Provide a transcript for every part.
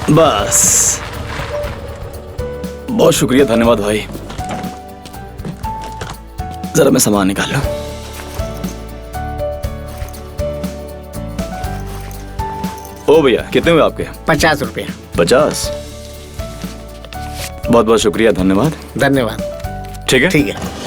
बस, बहुत शुक्रिया, धन्यवाद भाई। जरा मैं सामान निकाल लूं। ओ भैया, कितने हुए आपके? 50 रुपया। 50? बहुत बहुत शुक्रिया, धन्यवाद। धन्यवाद। ठीक है, ठीक है।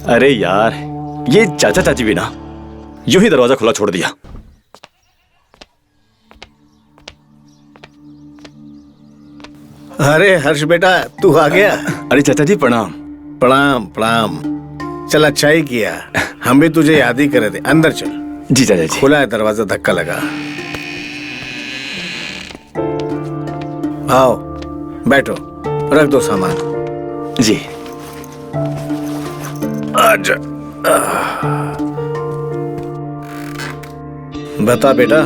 अरे यार, ये चाचा चाची भी ना यूं ही दरवाजा खुला छोड़ दिया। अरे हर्ष बेटा, तू आ गया? अरे चाचा जी प्रणाम। प्रणाम प्रणाम। चल, अच्छा ही किया, हम भी तुझे याद ही करे थे। अंदर चल। जी चाचा जी। खुला है दरवाजा, धक्का लगा। आओ बैठो, रख दो सामान। जी। आजा। बता बेटा,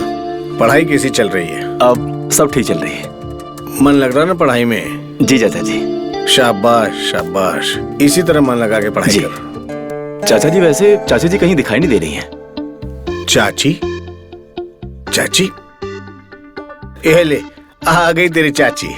पढ़ाई कैसी चल रही है? अब सब ठीक चल रही है। मन लग रहा ना पढ़ाई में? जी चाचा जी। शाबाश शाबाश, इसी तरह मन लगा के पढ़ाई कर। चाचा जी, वैसे चाची जी कहीं दिखाई नहीं दे रही हैं। चाची? चाची? ये ले, आ गई तेरी चाची।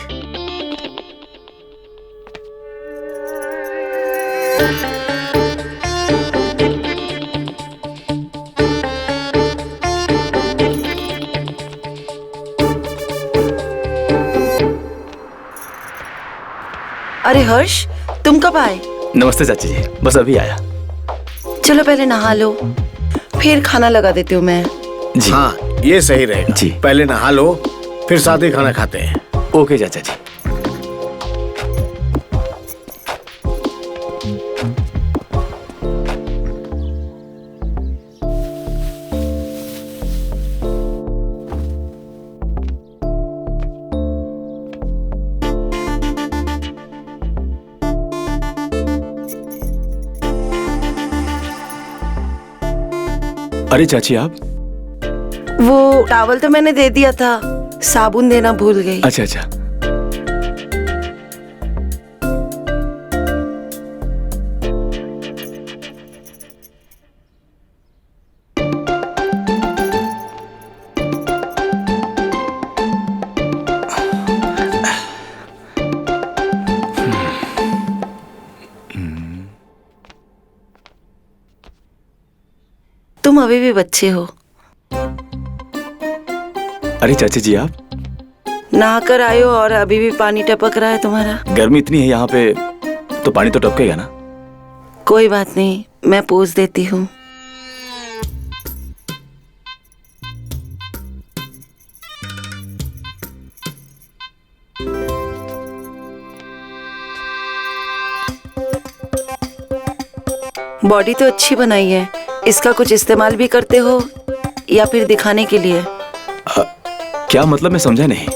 अरे हर्ष, तुम कब आए? नमस्ते चाची जी, बस अभी आया। चलो पहले नहा लो, फिर खाना लगा देती हूँ मैं। जी। हाँ, ये सही रहेगा। जी। पहले नहा लो, फिर साथ ही खाना खाते हैं। ओके चाचा जी। अरे चाची, आप? वो टॉवल तो मैंने दे दिया था, साबुन देना भूल गई। अच्छा अच्छा। तुम अभी भी बच्चे हो। अरे चाची जी, आप? नहा कर आए हो और अभी भी पानी टपक रहा है तुम्हारा। गर्मी इतनी है यहाँ पे, तो पानी तो टपकेगा ना। कोई बात नहीं, मैं पोंछ देती हूँ। बॉडी तो अच्छी बनाई है, इसका कुछ इस्तेमाल भी करते हो या फिर दिखाने के लिए? क्या मतलब, मैं समझा नहीं।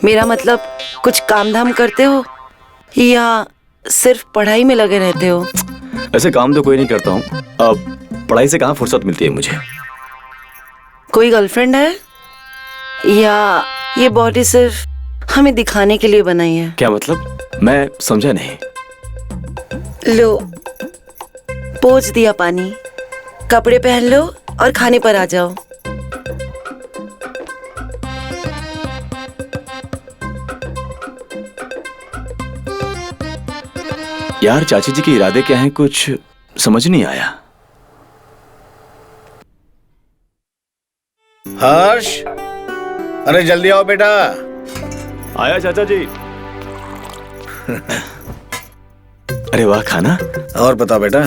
मेरा मतलब कुछ काम धाम करते हो या सिर्फ पढ़ाई में लगे रहते हो? ऐसे काम तो कोई नहीं करता हूँ। अब पढ़ाई से कहाँ फुर्सत मिलती है मुझे। कोई गर्लफ्रेंड है या ये बॉडी सिर्फ हमें दिखाने के लिए बनाई है? क्या मतलब, मैं समझा नहीं। लो, पोंछ दिया पानी, कपड़े पहन लो और खाने पर आ जाओ। यार, चाची जी के इरादे क्या हैं, कुछ समझ नहीं आया। हर्ष, अरे जल्दी आओ बेटा। आया चाचा जी। अरे वाह, खाना। और बताओ बेटा,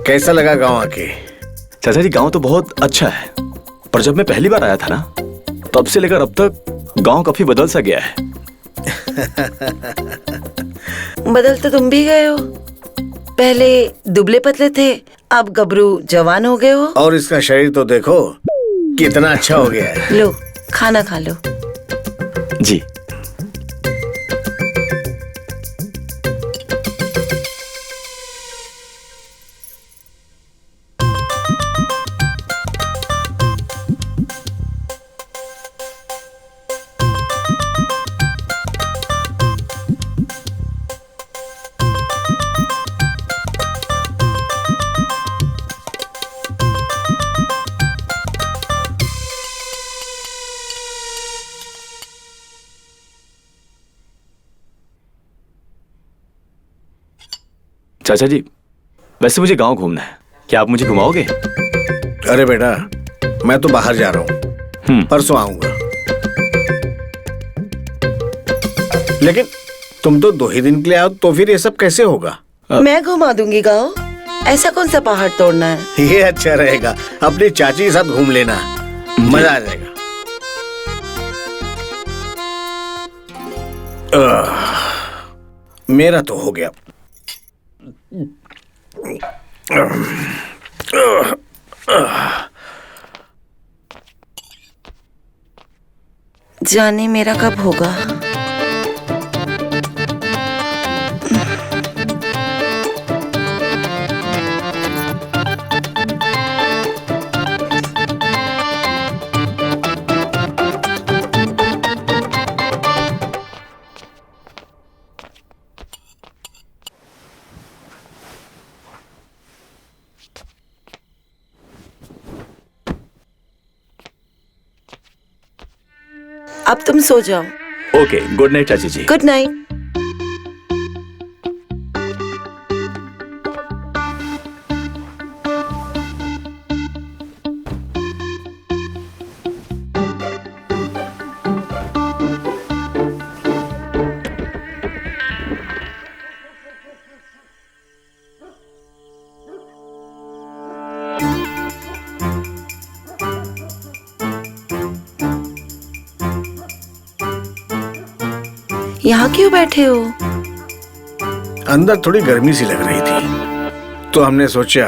कैसा लगा गांव आके? चाचा जी, गांव तो बहुत अच्छा है, पर जब मैं पहली बार आया था ना, तब से लेकर अब तक गांव काफी बदल सा गया है। बदल तो तुम भी गए हो, पहले दुबले पतले थे, अब गबरू जवान हो गए हो। और इसका शरीर तो देखो कितना अच्छा हो गया है। लो, खाना खा लो। जी। चाचा जी, वैसे मुझे गांव घूमना है, क्या आप मुझे घुमाओगे? अरे बेटा, मैं तो बाहर जा रहा हूँ, परसों आऊंगा। लेकिन तुम तो 2 ही दिन के लिए आओ, तो फिर ये सब कैसे होगा? मैं घुमा दूंगी गाँव। ऐसा कौन सा पहाड़ तोड़ना है? ये अच्छा रहेगा, अपनी चाची के साथ घूम लेना, मजा आ जाएगा। मेरा तो हो गया। जाने मेरा कब होगा। अब तुम सो जाओ। ओके, गुड नाइट चाची जी। Good night. यहाँ क्यों बैठे हो? अंदर थोड़ी गर्मी सी लग रही थी, तो हमने सोचा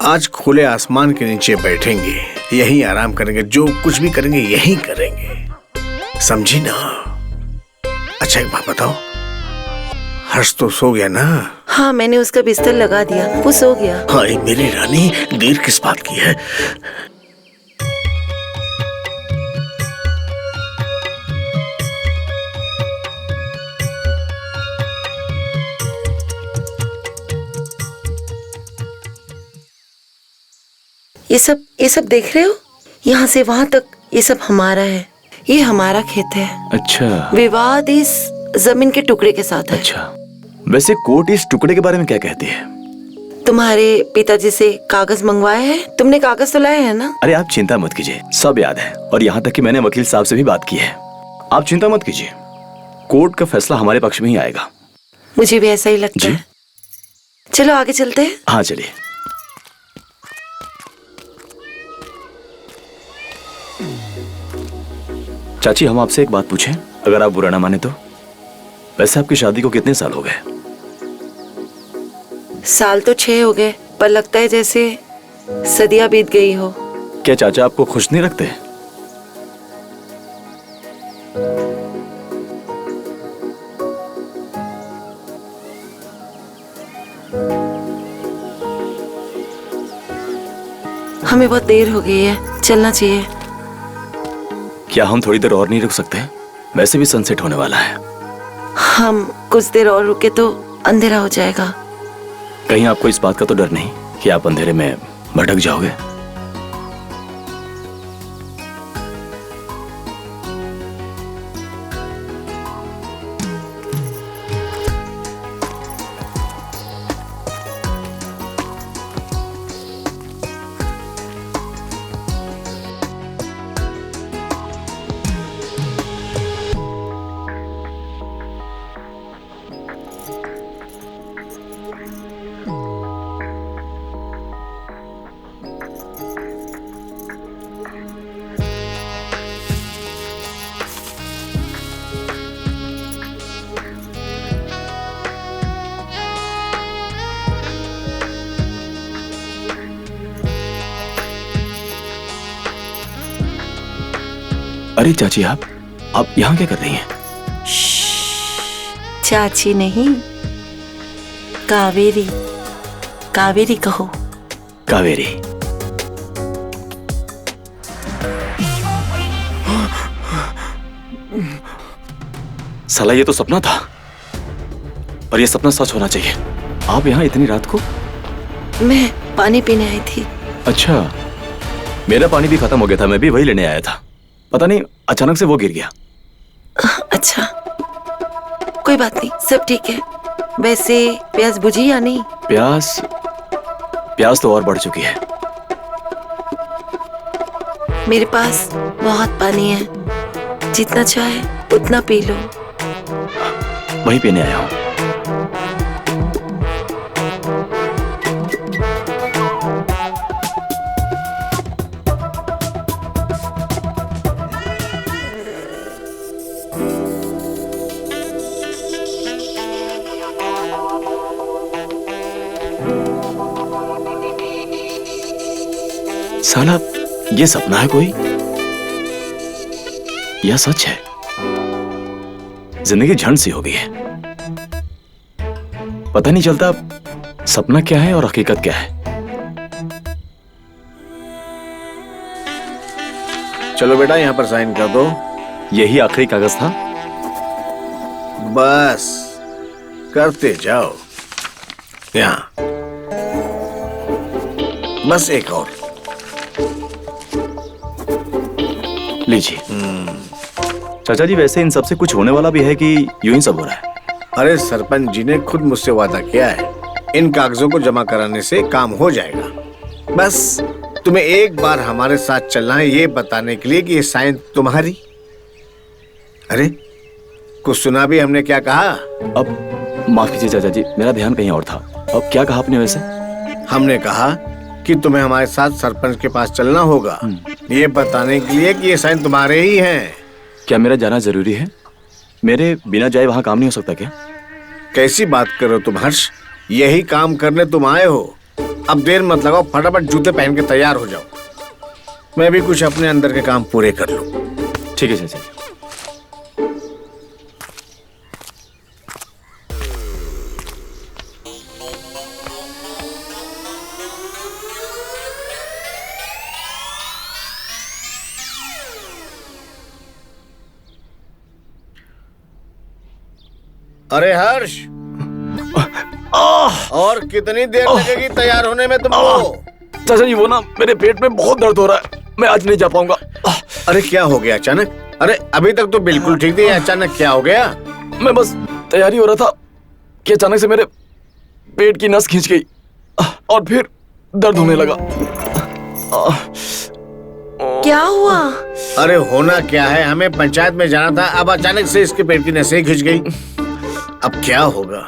आज खुले आसमान के नीचे बैठेंगे, यहीं आराम करेंगे, जो कुछ भी करेंगे यहीं करेंगे, समझी ना? अच्छा एक बात बताओ, हर्ष तो सो गया ना? हाँ, मैंने उसका बिस्तर लगा दिया, वो सो गया। हाँ मेरी रानी, देर किस बात की है? ये सब देख रहे हो? यहाँ से वहां तक ये सब हमारा है। ये हमारा खेत है। अच्छा। विवाद इस जमीन के टुकड़े के साथ है। अच्छा, वैसे कोर्ट इस टुकड़े के बारे में क्या कहती है? तुम्हारे पिताजी से कागज मंगवाए हैं? तुमने कागज तो लाए हैं ना? अरे आप चिंता मत कीजिए, सब याद है, और यहाँ तक कि मैंने वकील साहब से भी बात की है। आप चिंता मत कीजिए, कोर्ट का फैसला हमारे पक्ष में ही आएगा। मुझे भी ऐसा ही लगता है। चलो आगे चलते हैं। हाँ चलिए। चाची, हम आपसे एक बात पूछें, अगर आप बुरा ना माने तो? वैसे आपकी शादी को कितने साल हो गए? साल तो 6 हो गए, पर लगता है जैसे सदियां बीत गई हो। क्या चाचा आपको खुश नहीं रखते? हमें बहुत देर हो गई है, चलना चाहिए। क्या हम थोड़ी देर और नहीं रुक सकते? वैसे भी सनसेट होने वाला है। हम कुछ देर और रुके तो अंधेरा हो जाएगा। कहीं आपको इस बात का तो डर नहीं कि आप अंधेरे में भटक जाओगे? अरे चाची, आप यहाँ क्या कर रही हैं? चाची नहीं, कावेरी। कावेरी कहो। कावेरी। साला ये तो सपना था, और ये सपना सच होना चाहिए। आप यहाँ इतनी रात को? मैं पानी पीने आई थी। अच्छा, मेरा पानी भी खत्म हो गया था, मैं भी वही लेने आया था। पता नहीं अचानक से वो गिर गया। अच्छा, कोई बात नहीं, सब ठीक है। वैसे प्यास बुझी या नहीं? प्यास प्यास तो और बढ़ चुकी है। मेरे पास बहुत पानी है, जितना चाहे उतना पी लो। वही पीने आया हूँ। साला, ये सपना है कोई या सच है? जिंदगी झंड सी हो गई है, पता नहीं चलता सपना क्या है और हकीकत क्या है। चलो बेटा, यहाँ पर साइन कर दो। यही आखिरी कागज था? बस करते जाओ। यहाँ बस एक और। लीजिए। चाचा जी, वैसे इन सबसे कुछ होने वाला भी है कि यूं ही सब हो रहा है? अरे सरपंच जी ने खुद मुझसे वादा किया है, इन कागजों को जमा कराने से काम हो जाएगा। बस तुम्हें एक बार हमारे साथ चलना है, ये बताने के लिए कि ये साइन तुम्हारी। अरे कुछ सुना भी हमने क्या कहा? अब माफ कीजिए चाचा जी, मेरा ध्यान कहीं और था। अब क्या कहा आपने वैसे? हमने कहा कि तुम्हें हमारे साथ सरपंच के पास चलना होगा, ये बताने के लिए कि ये साइन तुम्हारे ही हैं। क्या मेरा जाना जरूरी है? मेरे बिना जाए वहां काम नहीं हो सकता क्या? कैसी बात कर रहे हो तुम हर्ष? यही काम करने तुम आए हो। अब देर मत लगाओ, फटाफट जूते पहन के तैयार हो जाओ। मैं भी कुछ अपने अंदर के काम पूरे कर लूं। ठीक है चाचा जी। अरे हर्ष, और कितनी देर लगेगी तैयार होने में तुमको? चाचा जी, वो ना मेरे पेट में बहुत दर्द हो रहा है, मैं आज नहीं जा पाऊंगा। अरे क्या हो गया अचानक? अरे अभी तक तो बिल्कुल ठीक थी, अचानक क्या हो गया? मैं बस तैयारी हो रहा था कि अचानक से मेरे पेट की नस खींच गई और फिर दर्द होने लगा। क्या हुआ? अरे होना क्या है, हमें पंचायत में जाना था, अब अचानक से इसके पेट की नसें खिंच गई। अब क्या होगा?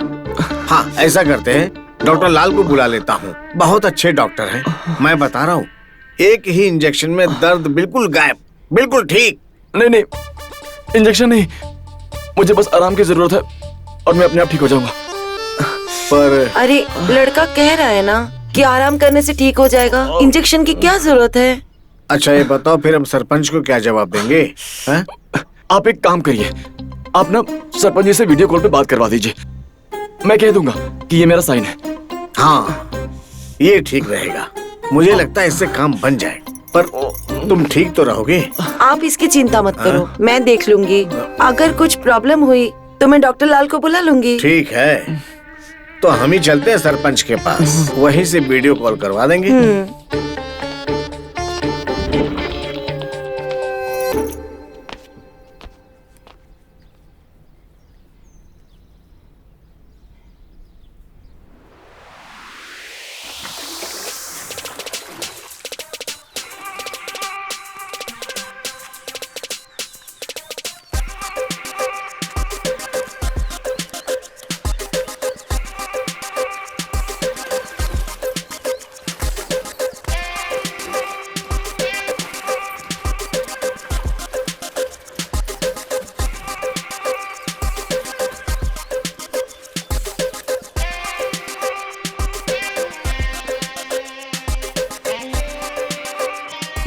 हाँ ऐसा करते हैं, डॉक्टर लाल को बुला लेता हूँ, बहुत अच्छे डॉक्टर हैं। मैं बता रहा हूँ, एक ही इंजेक्शन में दर्द बिल्कुल गायब, बिल्कुल ठीक। नहीं नहीं, इंजेक्शन नहीं, मुझे बस आराम की जरूरत है और मैं अपने आप ठीक हो जाऊंगा। पर अरे लड़का कह रहा है ना कि आराम करने से ठीक हो जाएगा, इंजेक्शन की क्या जरूरत है? अच्छा ये बताओ, फिर हम सरपंच को क्या जवाब देंगे? है? आप एक काम करिए, आप ना सरपंच जी से वीडियो कॉल पे बात करवा दीजिए, मैं कह दूंगा कि ये मेरा साइन है। हाँ ये ठीक रहेगा, मुझे लगता है इससे काम बन जाए। पर तुम ठीक तो रहोगे? आप इसकी चिंता मत करो, मैं देख लूंगी। अगर कुछ प्रॉब्लम हुई तो मैं डॉक्टर लाल को बुला लूंगी। ठीक है, तो हम ही चलते हैं सरपंच के पास, वहीं से वीडियो कॉल करवा देंगे।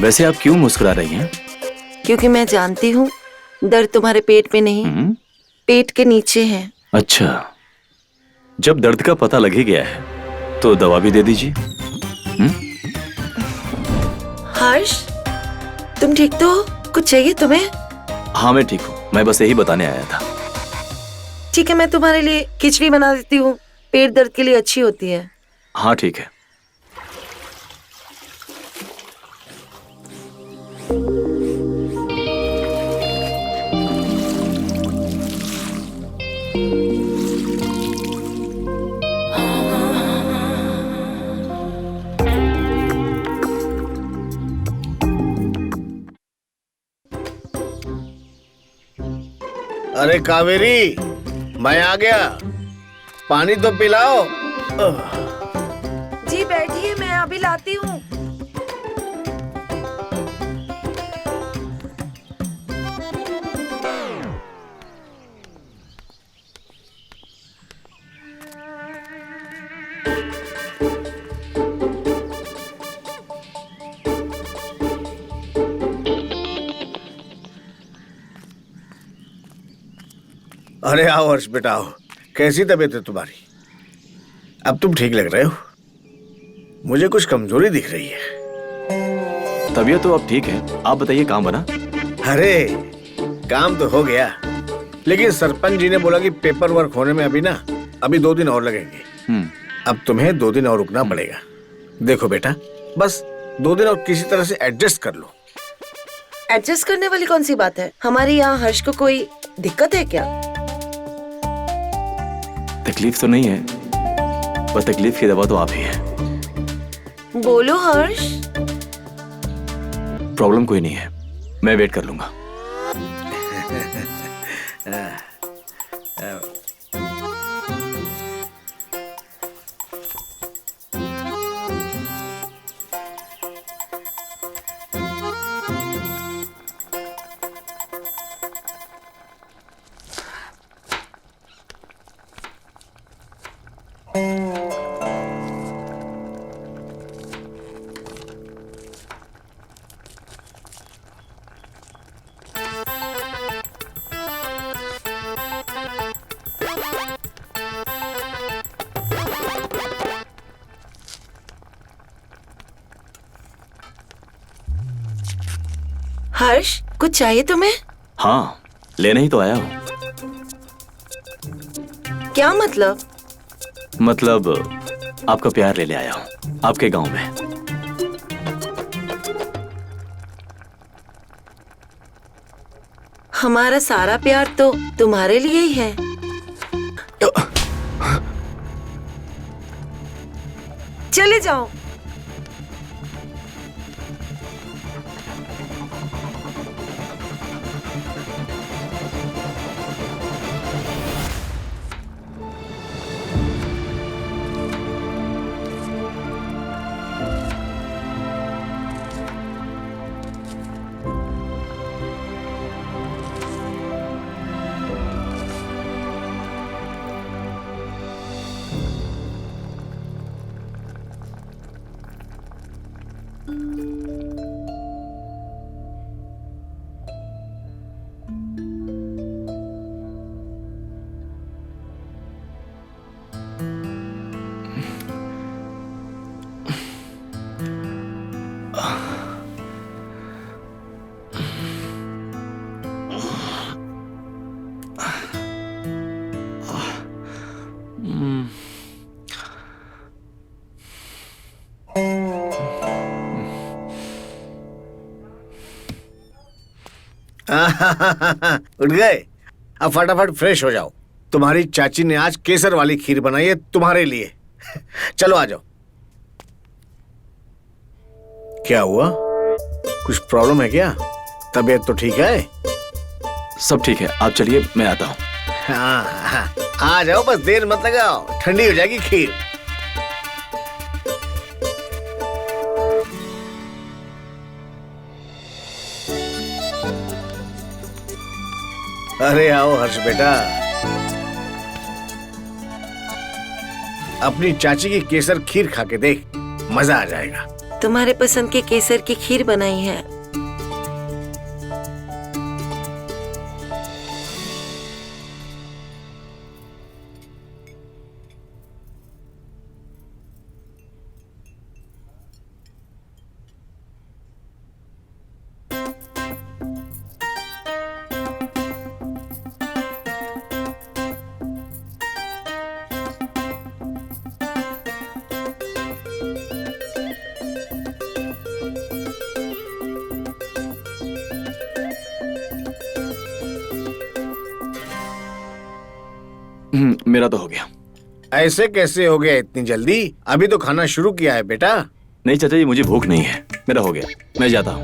वैसे आप क्यों मुस्कुरा रही हैं? क्योंकि मैं जानती हूँ दर्द तुम्हारे पेट में नहीं, पेट के नीचे है। अच्छा, जब दर्द का पता लग ही गया है तो दवा भी दे दीजिए। हर्ष, तुम ठीक तो हो? कुछ चाहिए तुम्हें? हाँ मैं ठीक हूँ, मैं बस यही बताने आया था। ठीक है, मैं तुम्हारे लिए खिचड़ी बना देती हूँ, पेट दर्द के लिए अच्छी होती है। हाँ ठीक है। अरे कावेरी, मैं आ गया, पानी तो पिलाओ। जी बैठिए, मैं अभी लाती हूँ। अरे आओ हर्ष बेटा आओ, कैसी तबीयत है तुम्हारी? अब तुम ठीक लग रहे हो, मुझे कुछ कमजोरी दिख रही है। तबीयत तो अब ठीक है, आप बताइए काम बना? अरे काम तो हो गया, लेकिन सरपंच जी ने बोला कि पेपर वर्क होने में अभी 2 दिन और लगेंगे। अब तुम्हें 2 दिन और रुकना पड़ेगा। देखो बेटा, बस 2 दिन और किसी तरह से एडजस्ट कर लो। एडजस्ट करने वाली कौन सी बात है? हमारे यहाँ हर्ष को कोई दिक्कत है क्या? तकलीफ तो नहीं है, पर तकलीफ की दवा तो आप ही है। बोलो हर्ष। प्रॉब्लम कोई नहीं है, मैं वेट कर लूंगा। हर्ष, कुछ चाहिए तुम्हें? हाँ, लेने ही तो आया हूँ। क्या मतलब? मतलब आपका प्यार ले आया हूँ आपके गांव में। हमारा सारा प्यार तो तुम्हारे लिए ही है। चले जाओ। उठ गए? अब फटाफट फ्रेश हो जाओ। तुम्हारी चाची ने आज केसर वाली खीर बनाई है तुम्हारे लिए। चलो आ जाओ। क्या हुआ? कुछ प्रॉब्लम है क्या? तबीयत तो ठीक है? सब ठीक है, आप चलिए, मैं आता हूँ। हाँ, आ जाओ, बस देर मत लगाओ, ठंडी हो जाएगी खीर। अरे आओ हर्ष बेटा, अपनी चाची की केसर खीर खा के देख, मजा आ जाएगा। तुम्हारे पसंद के केसर की खीर बनाई है। मेरा तो हो गया। ऐसे कैसे हो गया इतनी जल्दी? अभी तो खाना शुरू किया है बेटा। नहीं चाचा जी, मुझे भूख नहीं है, मेरा हो गया, मैं जाता हूँ।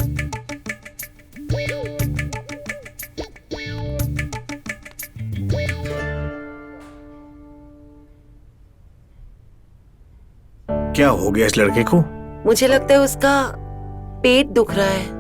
क्या हो गया इस लड़के को? मुझे लगता है उसका पेट दुख रहा है।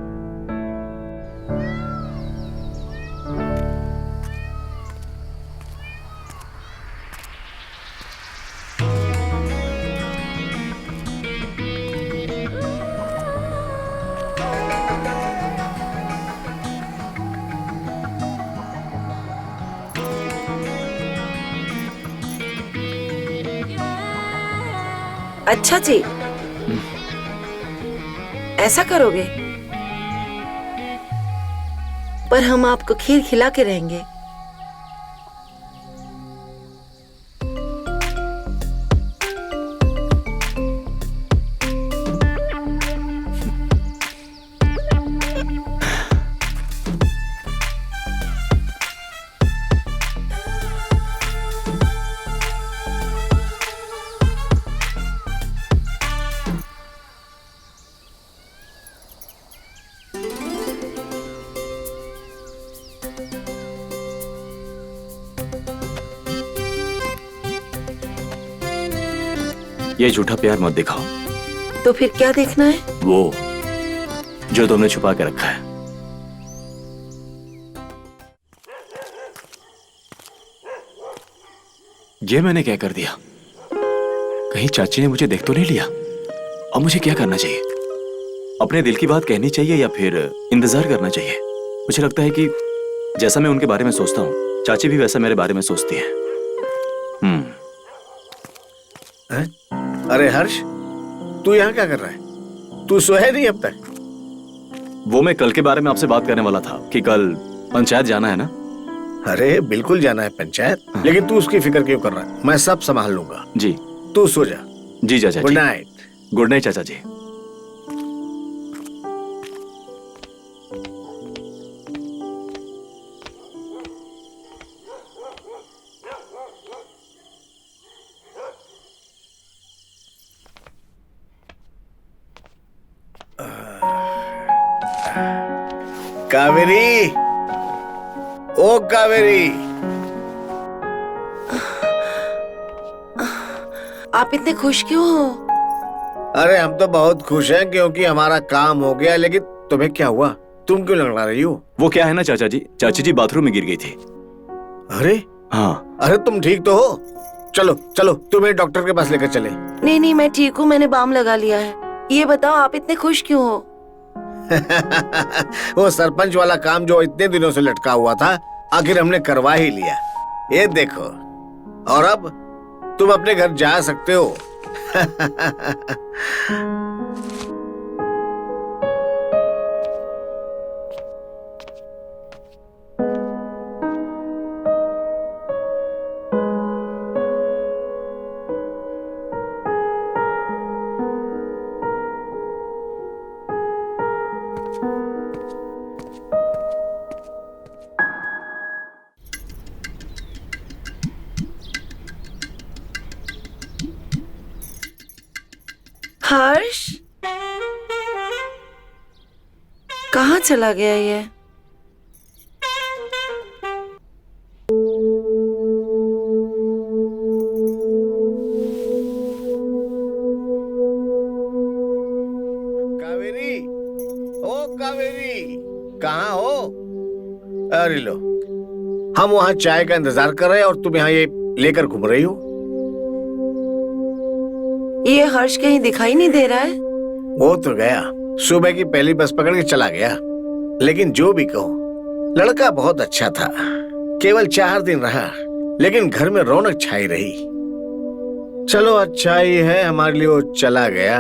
अच्छा जी, ऐसा करोगे? पर हम आपको खीर खिला के रहेंगे। ये झूठा प्यार मत दिखाओ। तो फिर क्या देखना है? वो जो तुमने छुपा के रखा है। ये मैंने क्या कर दिया? कहीं चाची ने मुझे देख तो नहीं लिया? अब मुझे क्या करना चाहिए? अपने दिल की बात कहनी चाहिए या फिर इंतजार करना चाहिए? मुझे लगता है कि जैसा मैं उनके बारे में सोचता हूँ, चाची भी वैसा मेरे बारे में सोचती है। हैं? अरे हर्ष, तू यहाँ क्या कर रहा है? तू सोया नहीं अब तक? वो मैं कल के बारे में आपसे बात करने वाला था कि कल पंचायत जाना है ना। अरे बिल्कुल जाना है पंचायत, लेकिन तू उसकी फिक्र क्यों कर रहा है? मैं सब संभाल लूंगा। जी। तू सो जा। जी चाचा जी। Good night. गुड नाइट चाचा जी। कावेरी, ओ कावेरी, आप इतने खुश क्यों हो? अरे हम तो बहुत खुश हैं क्योंकि हमारा काम हो गया, लेकिन तुम्हें क्या हुआ? तुम क्यों लंगड़ा रही हो? वो क्या है ना चाचा जी, चाची जी बाथरूम में गिर गई थी। अरे हाँ। अरे तुम ठीक तो हो? चलो चलो तुम्हें डॉक्टर के पास लेकर चले। नहीं नहीं, मैं ठीक हूँ, मैंने बाम लगा लिया है। ये बताओ आप इतने खुश क्यों हो? वो सरपंच वाला काम जो इतने दिनों से लटका हुआ था, आखिर हमने करवा ही लिया। ये देखो, और अब तुम अपने घर जा सकते हो। हर्ष, कहाँ चला गया ये? कावेरी, ओ कावेरी, कहाँ हो? अरे लो, हम वहाँ चाय का इंतजार कर रहे हैं और तुम यहाँ ये लेकर घूम रही हो। ये हर्ष कहीं दिखाई नहीं दे रहा है। वो तो गया, सुबह की पहली बस पकड़ के चला गया। लेकिन जो भी कहो, लड़का बहुत अच्छा था। केवल 4 दिन रहा, लेकिन घर में रौनक छाई रही। चलो अच्छा ही है हमारे लिए वो चला गया।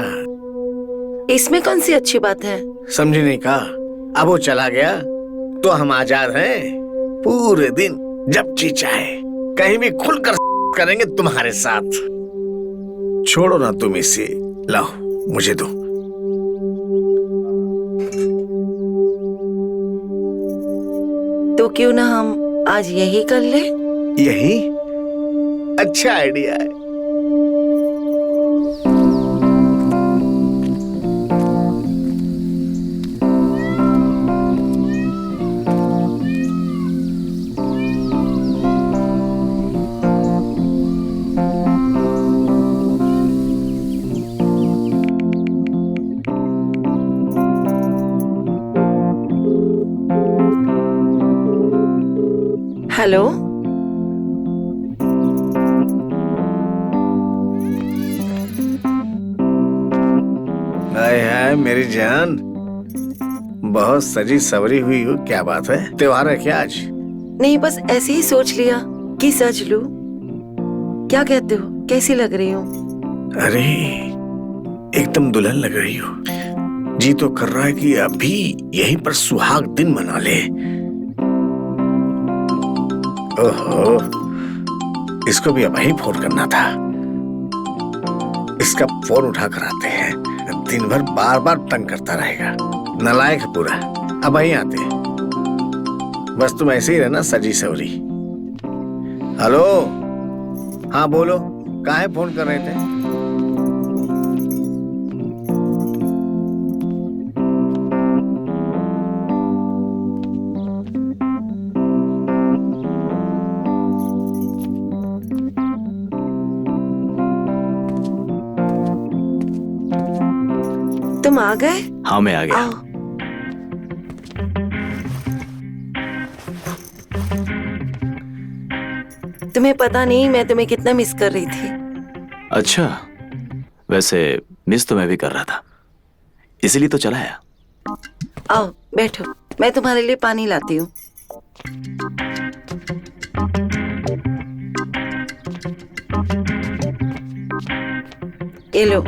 इसमें कौन सी अच्छी बात है? समझी नहीं कहा? अब वो चला गया तो हम आजाद हैं। पूरे दिन जब जी चाहे कहीं भी खुलकर करेंगे तुम्हारे साथ। छोड़ो ना तुम इसे, लाओ मुझे दो। तो क्यों ना हम आज यही कर ले? यही अच्छा आइडिया है। हेलो, हाय हाय मेरी जान, बहुत सजी सवरी हुई हो, क्या बात है? त्योहार है क्या आज? नहीं बस ऐसे ही सोच लिया कि सज लूं। क्या कहते हो, कैसी लग रही हूँ? अरे एकदम दुल्हन लग रही हो। जी तो कर रहा है कि अभी यहीं पर सुहाग दिन मना ले। ओहो, इसको भी अब ही फोन करना था। इसका फोन उठा कर आते हैं, दिन भर बार बार तंग करता रहेगा, नालायक है पूरा। अब ही आते हैं, बस तुम ऐसे ही रहना सजी सवरी। हेलो, हाँ बोलो, काहे फोन कर रहे थे? तुम आ गए? हाँ मैं आ गया। आओ। तुम्हें पता नहीं मैं तुम्हें कितना मिस कर रही थी। अच्छा, वैसे मिस तो मैं भी कर रहा था, इसीलिए तो चला आया। आओ बैठो, मैं तुम्हारे लिए पानी लाती हूँ। ये लो।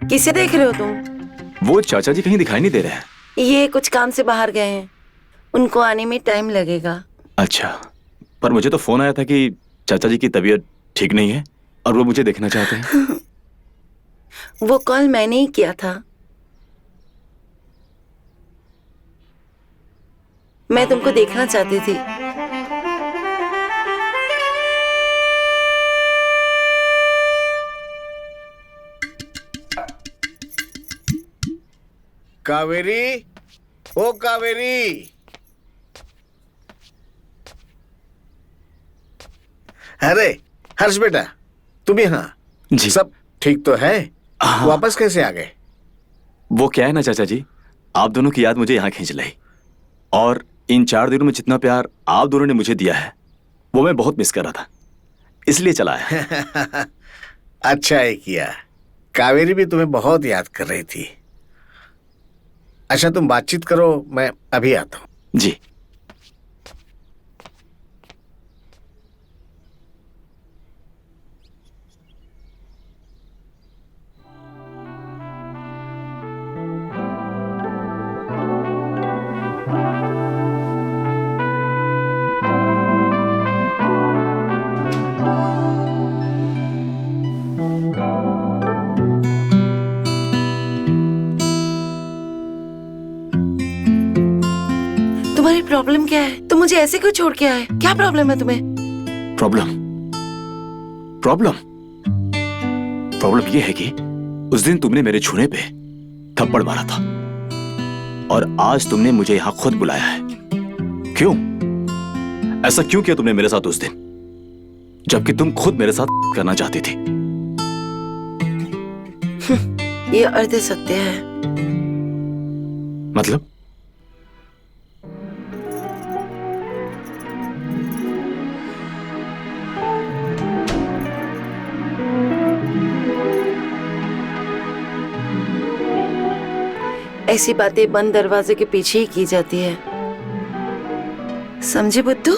किसे देख रहे हो तुम? वो चाचा जी कहीं दिखाई नहीं दे रहे हैं। ये कुछ काम से बाहर गए हैं, उनको आने में टाइम लगेगा। अच्छा, पर मुझे तो फोन आया था कि चाचा जी की तबीयत ठीक नहीं है और वो मुझे देखना चाहते हैं। वो कॉल मैंने ही किया था। मैं तुमको देखना चाहती थी। कावेरी, ओ कावेरी। अरे हर्ष बेटा, तुम यहाँ? जी। सब ठीक तो है? हाँ। वापस कैसे आ गए? वो क्या है ना चाचा जी, आप दोनों की याद मुझे यहाँ खींच लाई, और इन 4 दिनों में जितना प्यार आप दोनों ने मुझे दिया है वो मैं बहुत मिस कर रहा था, इसलिए चला आया। अच्छा है किया। कावेरी भी तुम्हें बहुत याद कर रही थी। अच्छा तुम बातचीत करो, मैं अभी आता हूँ। जी। तुम्हारी प्रॉब्लम क्या है? तुम मुझे ऐसे क्यों छोड़ के आए? क्या प्रॉब्लम है तुम्हें? प्रॉब्लम प्रॉब्लम प्रॉब्लम ये है कि उस दिन तुमने मेरे छूने पे थप्पड़ मारा था और आज तुमने मुझे यहां खुद बुलाया है। क्यों? ऐसा क्यों किया तुमने मेरे साथ उस दिन, जबकि तुम खुद मेरे साथ करना चाहती थी? ये अर्ध सत्य है। मतलब? ऐसी बातें बंद दरवाजे के पीछे ही की जाती है, समझे बुद्धू?